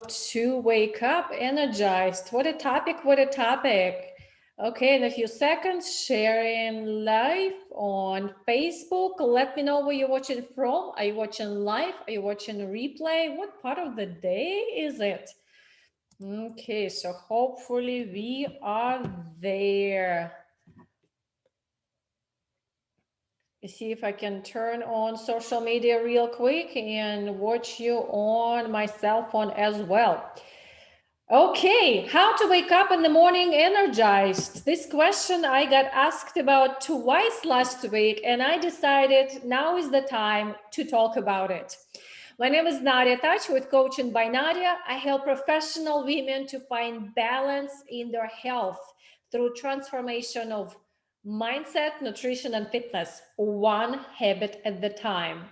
To wake up energized. What a topic, what a topic. Okay, in a few seconds, sharing live on Facebook. Let me know where you're watching from. Are you watching live? Are you watching replay? What part of the day is it? Okay, so hopefully we are there. See if I can turn on social media real quick and watch you on my cell phone as well. Okay, how to wake up in the morning energized? This question I got asked about twice last week, and I decided now is the time to talk about it. My name is Nadia Touch with Coaching by Nadia. I help professional women to find balance in their health through transformation of mindset, nutrition, and fitness, one habit at the time.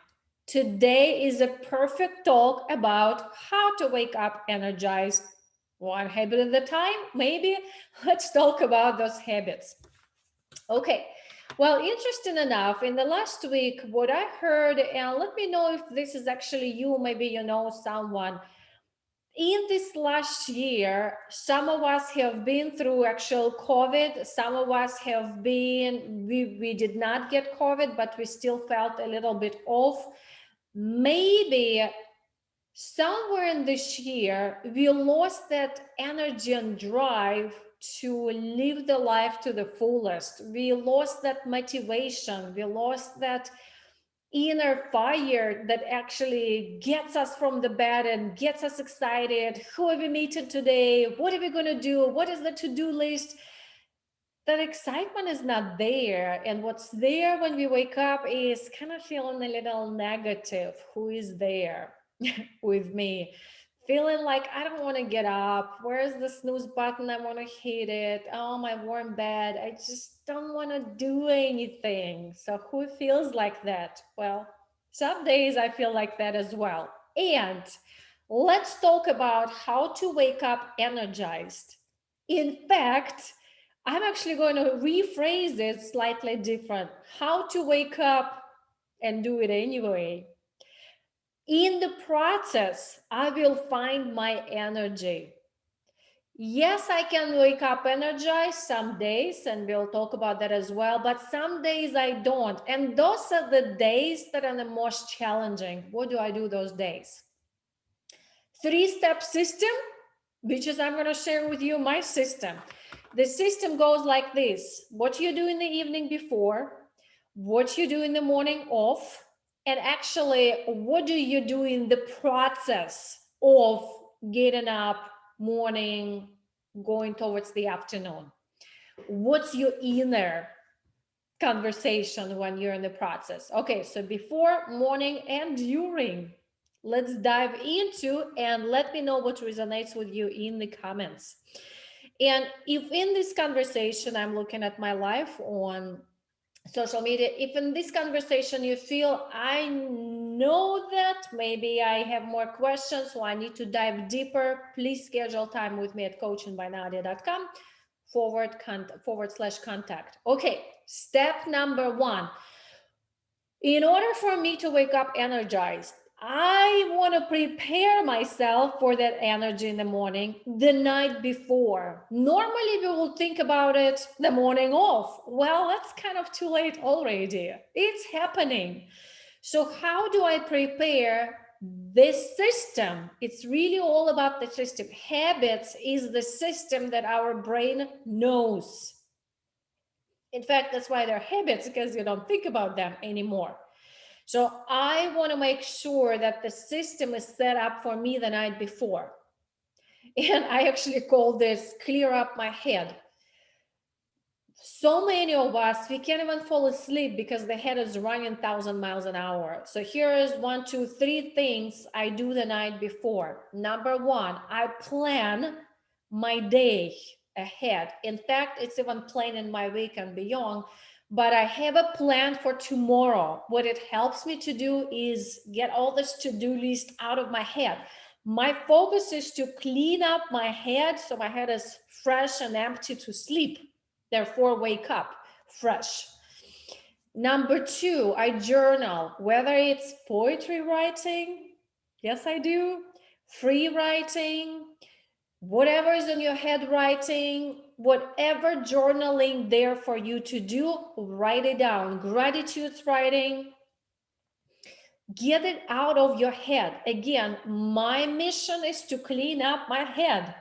Today is a perfect talk about how to wake up energized one habit at a time. Maybe let's talk about those habits. Okay. Well, interesting enough, in the last week, what I heard, and let me know if this is actually you, maybe you know someone. In this last year, some of us have been through actual COVID. Some of us have been, we did not get COVID, but we still felt a little bit off. Maybe somewhere in this year, we lost that energy and drive to live the life to the fullest. We lost that motivation. We lost that inner fire that actually gets us from the bed and gets us excited. Who are we meeting today? What are we going to do? What is the to-do list? That excitement is not there. And what's there when we wake up is kind of feeling a little negative. Who is there with me? Feeling like I don't want to get up. Where's the snooze button? I want to hit it. Oh, my warm bed. I just don't want to do anything. So who feels like that? Well, some days I feel like that as well. And let's talk about how to wake up energized. In fact, I'm actually going to rephrase it slightly different. How to wake up and do it anyway. In the process, I will find my energy. Yes, I can wake up energized some days, and we'll talk about that as well, but some days I don't. And those are the days that are the most challenging. What do I do those days? 3-step system, which is I'm going to share with you my system. The system goes like this: what you do in the evening before, what you do in the morning off, and actually what do you do in the process of getting up, morning, going towards the afternoon. What's your inner conversation when you're in the process? Okay, so before, morning, and during. Let's dive into and let me know what resonates with you in the comments. And if in this conversation, I'm looking at my life on social media, if in this conversation you feel I know that maybe I have more questions, so I need to dive deeper, please schedule time with me at coachingbynadia.com /contact. Okay, step number 1. In order for me to wake up energized, I want to prepare myself for that energy in the morning the night before. Normally, we will think about it the morning of. Well, that's kind of too late already. It's happening. So how do I prepare this system? It's really all about the system. Habits is the system that our brain knows. In fact, that's why they're habits, because you don't think about them anymore. So I want to make sure that the system is set up for me the night before. And I actually call this clear up my head. So many of us, we can't even fall asleep because the head is running 1,000 miles an hour. So here is 1, 2, 3 things I do the night before. Number 1, I plan my day ahead. In fact, it's even planning my week and beyond. But I have a plan for tomorrow. What it helps me to do is get all this to-do list out of my head. My focus is to clean up my head so my head is fresh and empty to sleep. Therefore, wake up fresh. Number 2, I journal, whether it's poetry writing, yes, I do, free writing, whatever is in your head writing, whatever journaling there for you to do, write it down. Gratitudes writing, get it out of your head. Again, my mission is to clean up my head.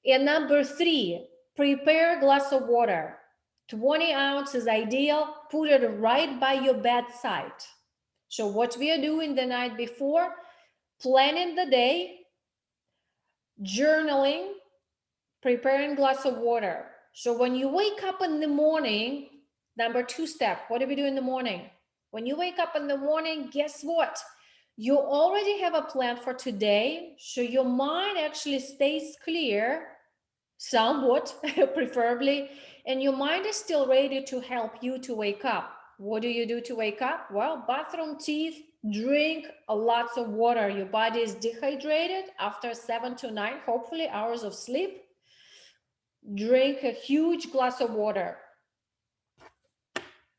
And number 3, prepare a glass of water. 20 ounces ideal, put it right by your bedside. So what we are doing the night before, planning the day, journaling, preparing a glass of water. So when you wake up in the morning, number 2 step, what do we do in the morning? When you wake up in the morning, guess what? You already have a plan for today, so your mind actually stays clear, somewhat, preferably, and your mind is still ready to help you to wake up. What do you do to wake up? Well, bathroom, teeth, drink lots of water. Your body is dehydrated after 7 to 9, hopefully, hours of sleep. Drink a huge glass of water.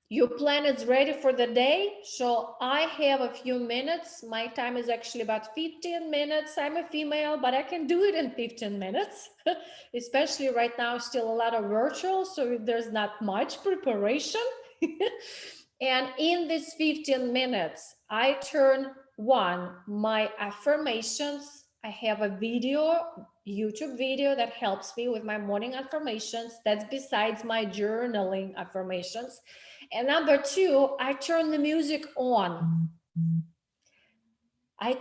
Your plan is ready for the day. So I have a few minutes. My time is actually about 15 minutes. I'm a female, but I can do it in 15 minutes, especially right now, still a lot of virtual. So there's not much preparation. And in these 15 minutes, I turn my affirmations. I have a YouTube video that helps me with my morning affirmations. That's besides my journaling affirmations. And number 2, I turn the music on. I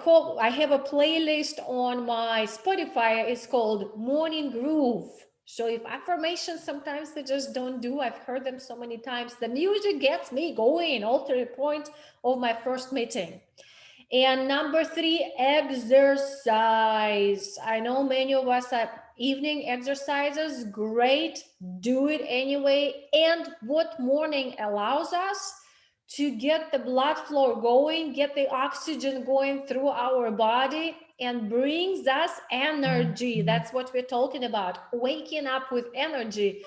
have a playlist on my Spotify. It's called Morning Groove. So if affirmations, sometimes they just don't do, I've heard them so many times. The music gets me going all to the point of my first meeting. And number 3, exercise. I know many of us have evening exercises, great, do it anyway. And what morning allows us to get the blood flow going, get the oxygen going through our body, and brings us energy. That's what we're talking about, waking up with energy.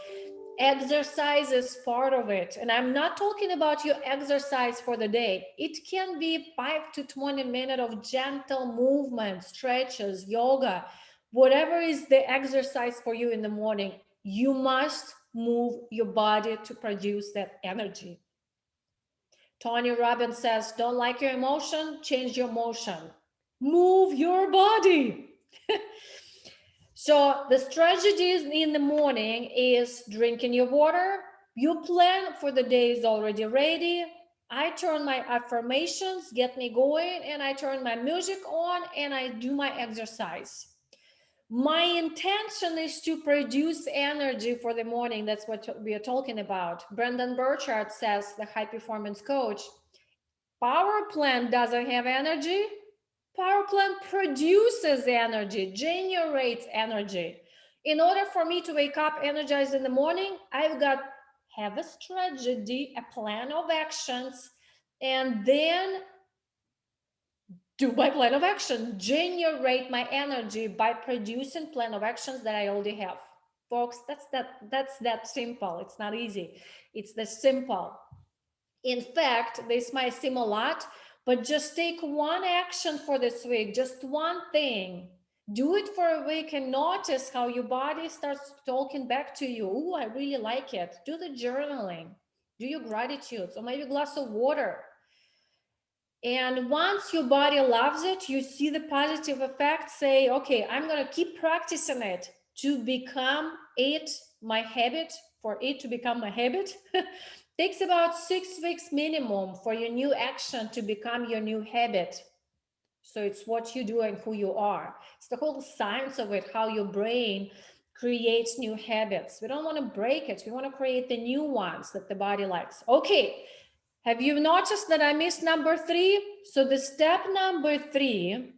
Exercise is part of it. And I'm not talking about your exercise for the day. It can be 5 to 20 minutes of gentle movement, stretches, yoga, whatever is the exercise for you in the morning. You must move your body to produce that energy. Tony Robbins says, don't like your emotion, change your motion. Move your body. So the strategies in the morning is drinking your water. Your plan for the day is already ready. I turn my affirmations, get me going, and I turn my music on and I do my exercise. My intention is to produce energy for the morning. That's what we are talking about. Brendon Burchard says, the high performance coach, power plant doesn't have energy. Power plant produces energy, generates energy. In order for me to wake up energized in the morning, I've got have a strategy, a plan of actions, and then do my plan of action, generate my energy by producing plan of actions that I already have. Folks, that's that simple. It's not easy. It's that simple. In fact, this might seem a lot, but just take one action for this week, just one thing. Do it for a week and notice how your body starts talking back to you. Oh, I really like it. Do the journaling, do your gratitudes, or maybe a glass of water. And once your body loves it, you see the positive effect, say, okay, I'm going to keep practicing it to become it my habit, for it to become my habit. Takes about 6 weeks minimum for your new action to become your new habit. So it's what you do and who you are. It's the whole science of it, how your brain creates new habits. We don't want to break it. We want to create the new ones that the body likes. Okay. Have you noticed that I missed number 3? So the step number 3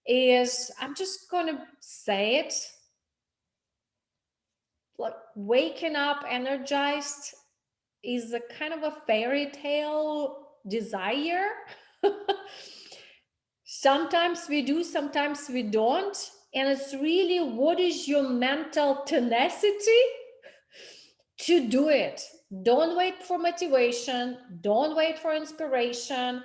is, I'm just going to say it, like waking up energized is a kind of a fairy tale desire. Sometimes we do, sometimes we don't. And it's really, what is your mental tenacity to do it? Don't wait for motivation. Don't wait for inspiration.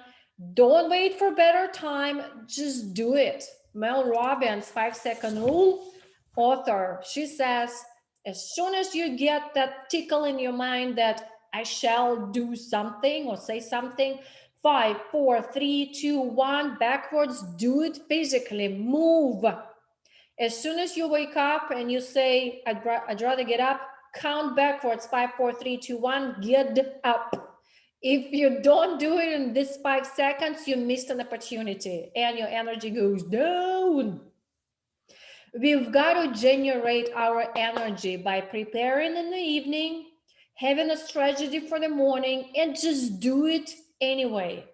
Don't wait for better time, just do it. Mel Robbins, 5-second rule, author, she says, as soon as you get that tickle in your mind that I shall do something or say something, 5, 4, 3, 2, 1, backwards, do it physically, move. As soon as you wake up and you say, I'd rather get up, count backwards, 5, 4, 3, 2, 1, get up. If you don't do it in this 5 seconds, you missed an opportunity and your energy goes down. We've got to generate our energy by preparing in the evening, having a strategy for the morning, and just do it anyway.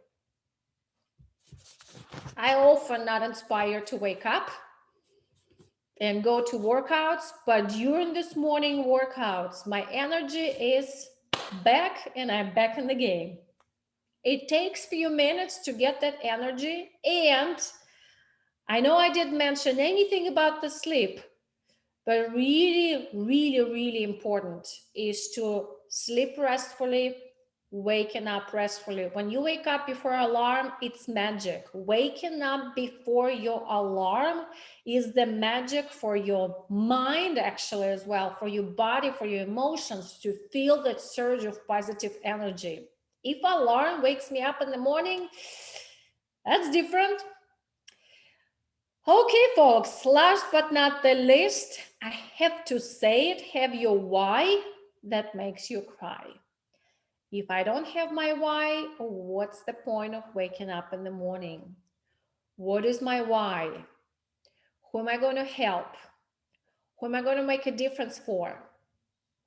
I often not inspired to wake up and go to workouts, but during this morning workouts, my energy is back and I'm back in the game. It takes a few minutes to get that energy, and I know I didn't mention anything about the sleep, but really important is to sleep restfully, waking up restfully. When you wake up before alarm, it's magic. Waking up before your alarm is the magic for your mind, actually, as well, for your body, for your emotions, to feel that surge of positive energy. If alarm wakes me up in the morning, that's different. Okay, folks, last but not the least, I have to say it, have your why that makes you cry. If I don't have my why, what's the point of waking up in the morning? What is my why? Who am I going to help? Who am I going to make a difference for?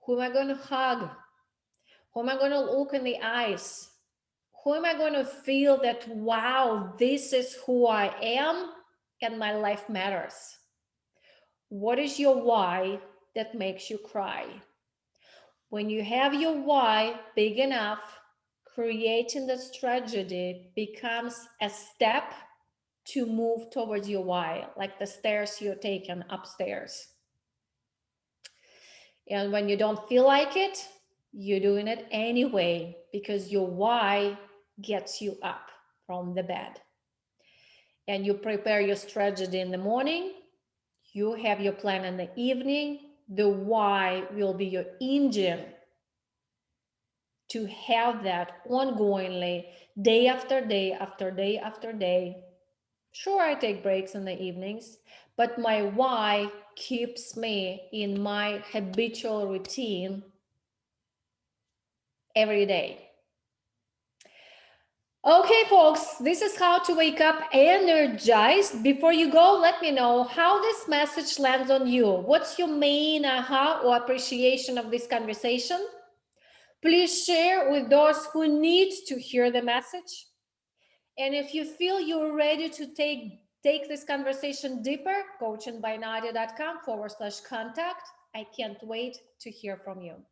Who am I going to hug? Who am I going to look in the eyes? Who am I going to feel that, wow, this is who I am and my life matters? What is your why that makes you cry? When you have your why big enough, creating this tragedy becomes a step to move towards your why, like the stairs you're taking upstairs. And when you don't feel like it, you're doing it anyway because your why gets you up from the bed. And you prepare your strategy in the morning, you have your plan in the evening, the why will be your engine to have that ongoingly, day after day after day after day. Sure, I take breaks in the evenings, but my why keeps me in my habitual routine every day. Okay, folks, this is how to wake up energized. Before you go, let me know how this message lands on you. What's your main aha or appreciation of this conversation? Please share with those who need to hear the message. And if you feel you're ready to take this conversation deeper, coachingbynadia.com/contact. I can't wait to hear from you.